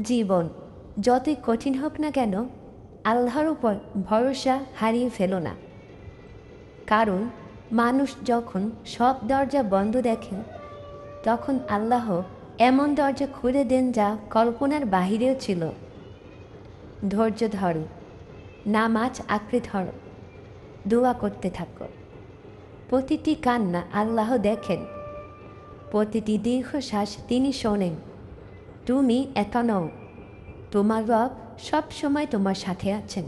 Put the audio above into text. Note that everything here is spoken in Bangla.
জীবন যতই কঠিন হোক না কেন, আল্লাহর উপর ভরসা হারিয়ে ফেলো না। কারণ মানুষ যখন সব দরজা বন্ধ দেখে, তখন আল্লাহ এমন দরজা খুলে দেন যা কল্পনার বাহিরেও ছিল। ধৈর্য ধরো, নামাজ আঁকড়ে ধরো, দোয়া করতে থাকো। প্রতিটি কান্না আল্লাহ দেখেন, প্রতিটি দীর্ঘশ্বাস তিনি শোনেন। তুমি একা নও, তোমার রব সব সময় তোমার সাথে আছেন।